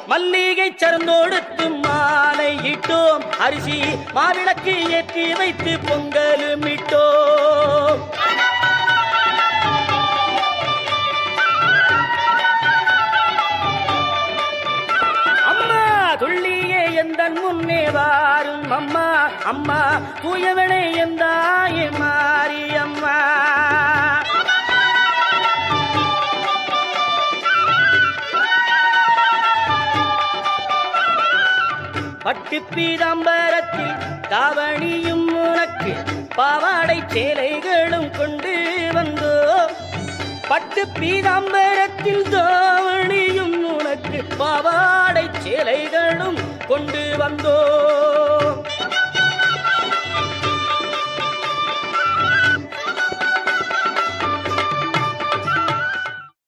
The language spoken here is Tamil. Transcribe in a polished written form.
மல்லிகை சரந்தோடுத்து மாலை இட்டோம் அரிசி மாவிளக்கு ஏற்றி வைத்து பொங்கலும் இட்டோம் அம்மா துள்ளியே எந்தன் முன்னே வாரும் அம்மா அம்மா தூயவனே எந்தாயே மாறி அம்மா பட்டு பீதாம்பரத்தில் தாவணியும் உனக்கு பாவாடை சேலைகளும் கொண்டு வந்தோ பட்டு பீதாம்பரத்தில் தாவணியும் உனக்கு பாவாடை சேலைகளும் கொண்டு வந்தோ